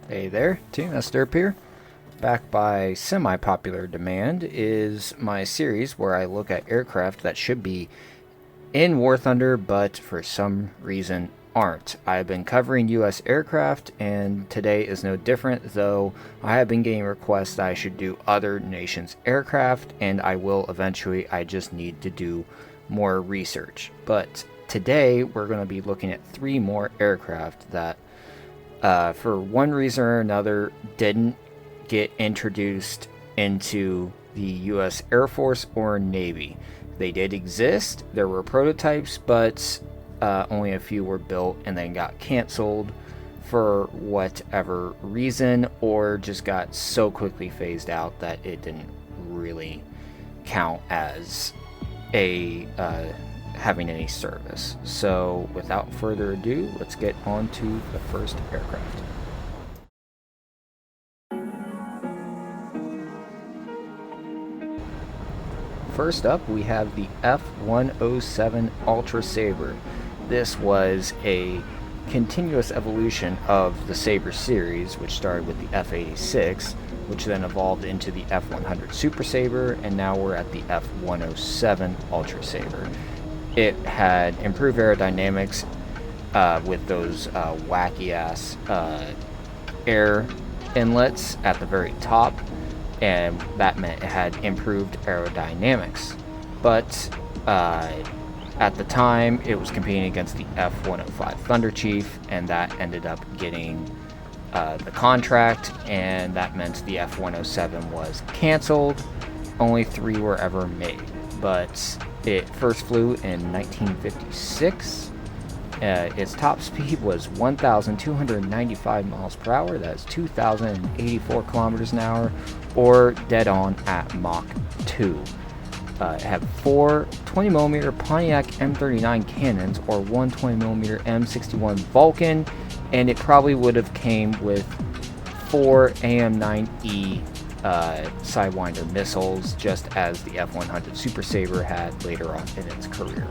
Hey there, Team Esderp here. Back by semi-popular demand is my series where I look at aircraft that should be in War Thunder but for some reason aren't. I've been covering US aircraft and today is no different, though I have been getting requests that I should do other nations' aircraft, and I will eventually. I just need to do more research. But today we're going to be looking at 3 more aircraft that for one reason or another didn't get introduced into the US Air Force or Navy. They did exist, there were prototypes, but only a few were built and then got canceled for whatever reason, or just got so quickly phased out that it didn't really count as a having any service. So without further ado, let's get on to the first aircraft. First up, we have the F-117 Ultra Sabre. This was a continuous evolution of the Sabre series, which started with the F-86, which then evolved into the F-100 Super Sabre, and now we're at the F-107 Ultra Sabre. It had improved aerodynamics with those wacky-ass air inlets at the very top, and that meant it had improved aerodynamics. But at the time, it was competing against the F-105 Thunder Chief, and that ended up getting the contract, and that meant the F-107 was canceled. Only 3 were ever made, but it first flew in 1956. Its top speed was 1,295 miles per hour. That's 2,084 kilometers an hour, or dead on at Mach 2. It had 4 20mm Pontiac M39 cannons, or 1 20mm M61 Vulcan, and it probably would have came with 4 AM-9E Sidewinder missiles, just as the F-100 Super Sabre had later on in its career.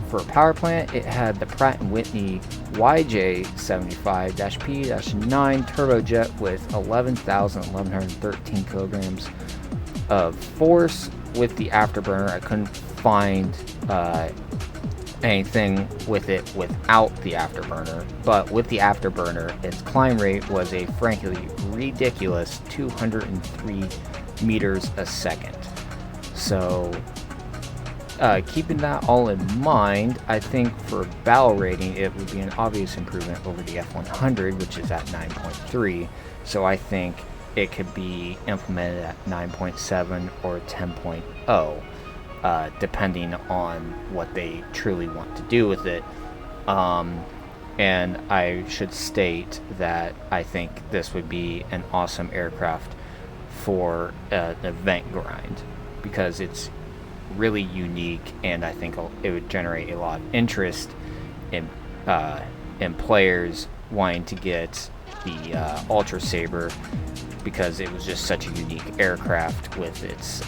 For a power plant, it had the Pratt & Whitney YJ75-P-9 turbojet with 1113 kilograms of force. With the afterburner, I couldn't find anything with it without the afterburner, but with the afterburner, its climb rate was a frankly ridiculous 203 meters a second. So keeping that all in mind, I think for battle rating it would be an obvious improvement over the F-100, which is at 9.3. So I think it could be implemented at 9.7 or 10.0, depending on what they truly want to do with it. And I should state that I think this would be an awesome aircraft for an event grind, because it's really unique, and I think it would generate a lot of interest in players wanting to get the Ultra Sabre, because it was just such a unique aircraft with its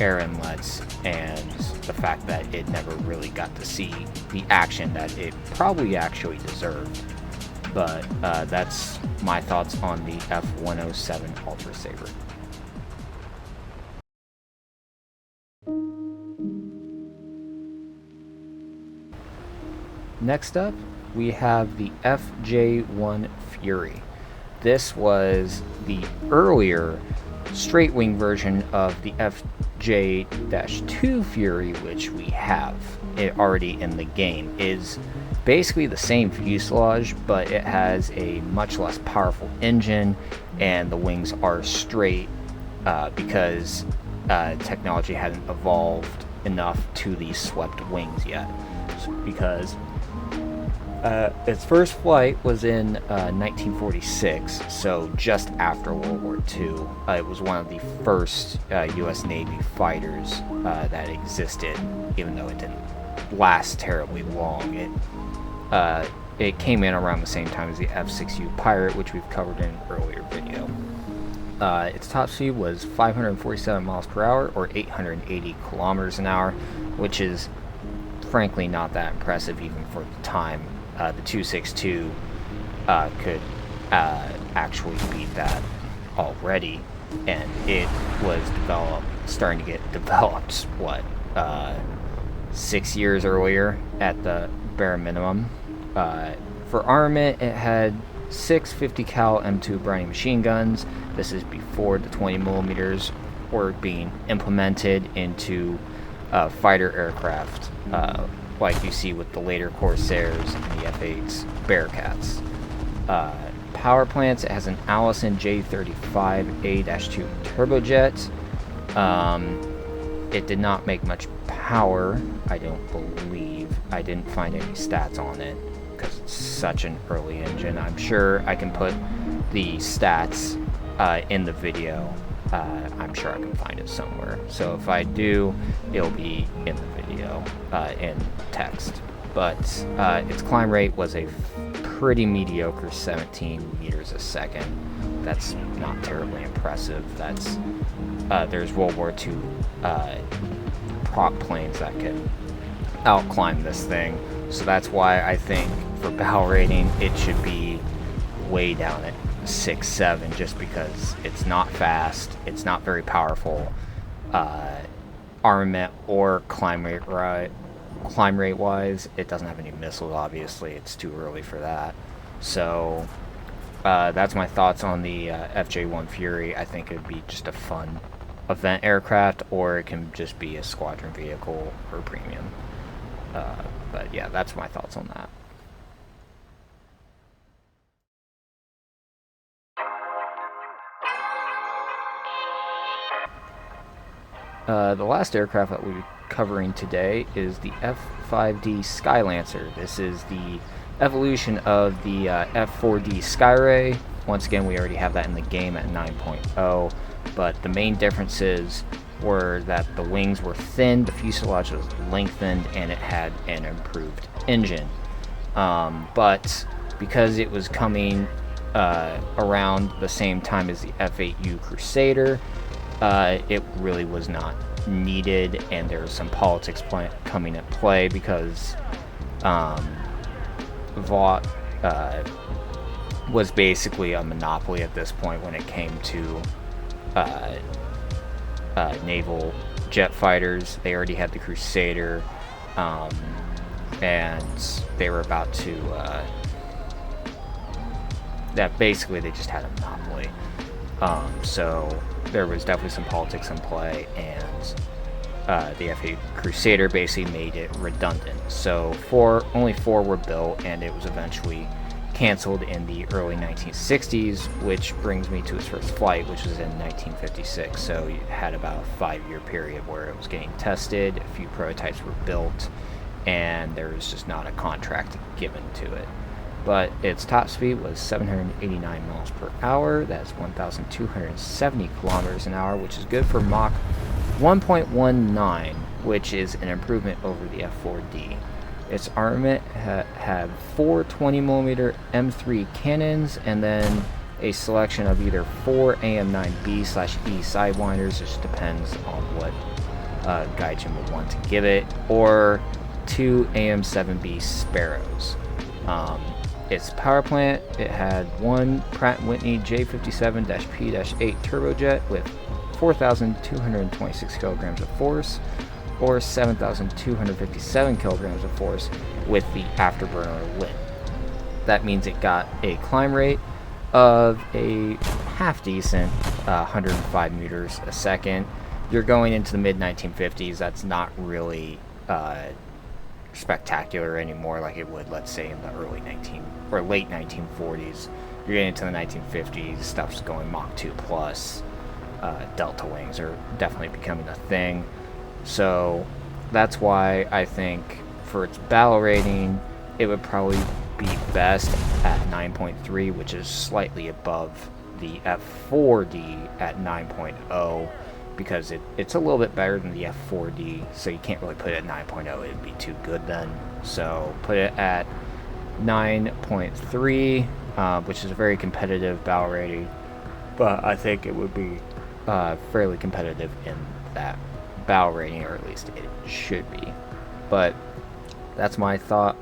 air inlets and the fact that it never really got to see the action that it probably actually deserved. But that's my thoughts on the F-107 Ultra Sabre. Next up, we have the FJ-1 Fury. This was the earlier straight-wing version of the FJ-2 Fury, which we have it already in the game. It is basically the same fuselage, but it has a much less powerful engine, and the wings are straight because technology hadn't evolved enough to these swept wings yet. Because its first flight was in 1946, so just after World War II. It was one of the first U.S. Navy fighters that existed, even though it didn't last terribly long. It came in around the same time as the F-6U Pirate, which we've covered in an earlier video. Its top speed was 547 miles per hour, or 880 kilometers an hour, which is frankly not that impressive even for the time. The 262 could actually beat that already, and it was starting to get developed, what, 6 years earlier at the bare minimum. For armament, it had 6 50 cal M2 Browning machine guns. This is before the 20 millimeters were being implemented into fighter aircraft, like you see with the later Corsairs and the F8's Bearcats. Power plants, it has an Allison J35A-2 turbojet. It did not make much power, I don't believe. I didn't find any stats on it because it's such an early engine. I'm sure I can put the stats in the video. I'm sure I can find it somewhere. So if I do, it'll be in the video, in text. But its climb rate was a pretty mediocre 17 meters a second. That's not terribly impressive. That's there's World War II prop planes that could outclimb this thing. So that's why I think for bow rating it should be way down at 6-7, just because it's not fast, it's not very powerful, armament or climb rate wise. It doesn't have any missiles, obviously. It's too early for that. So that's my thoughts on the FJ1 Fury. I think it would be just a fun event aircraft, or it can just be a squadron vehicle or premium. But yeah, that's my thoughts on that. The last aircraft that we'll be covering today is the F5D Skylancer. This is the evolution of the F4D Skyray. Once again, we already have that in the game at 9.0, but the main differences were that the wings were thin, the fuselage was lengthened, and it had an improved engine. But because it was coming around the same time as the F8U Crusader, it really was not needed, and there was some politics coming at play because Vought was basically a monopoly at this point when it came to naval jet fighters. They already had the Crusader, and they were about to that basically they just had a monopoly. So there was definitely some politics in play, and the F8 Crusader basically made it redundant. So only four were built, and it was eventually canceled in the early 1960s, which brings me to its first flight, which was in 1956. So you had about a 5-year period where it was getting tested, a few prototypes were built, and there was just not a contract given to it. But its top speed was 789 miles per hour. That's 1,270 kilometers an hour, which is good for Mach 1.19, which is an improvement over the F4D. Its armament had 4 20mm M3 cannons, and then a selection of either 4 AM9B/E sidewinders, which depends on what Gaijin would want to give it, or 2 AM7B Sparrows. Its power plant, it had one Pratt & Whitney J57-P-8 turbojet with 4,226 kilograms of force, or 7,257 kilograms of force with the afterburner lit. That means it got a climb rate of a half decent 105 meters a second. You're going into the mid-1950s. That's not really spectacular anymore like it would, let's say, in the late 1940s. You're getting into the 1950s, stuff's going Mach 2 plus. Delta wings are definitely becoming a thing. So that's why I think for its battle rating, it would probably be best at 9.3, which is slightly above the F4D at 9.0, because it's a little bit better than the F4D, so you can't really put it at 9.0, it'd be too good then. So put it at 9.3, which is a very competitive battle rating, but I think it would be fairly competitive in that battle rating, or at least it should be. But that's my thought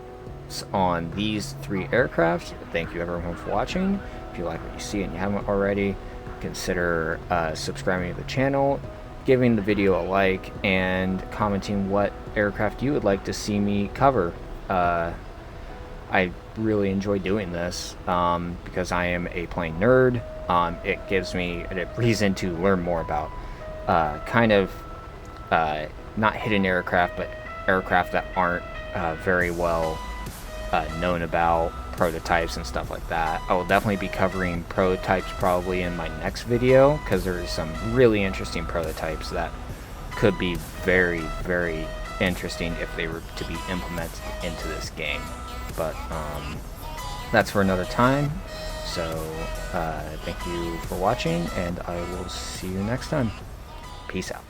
thoughts on these 3 aircraft. Thank you everyone for watching. If you like what you see and you haven't already, consider subscribing to the channel, giving the video a like, and commenting what aircraft you would like to see me cover. I really enjoy doing this because I am a plane nerd. It gives me a reason to learn more about not hidden aircraft, but aircraft that aren't very well known about, prototypes and stuff like that. I will definitely be covering prototypes probably in my next video, because there's some really interesting prototypes that could be very, very interesting if they were to be implemented into this game. But that's for another time. So thank you for watching, and I will see you next time. Peace out.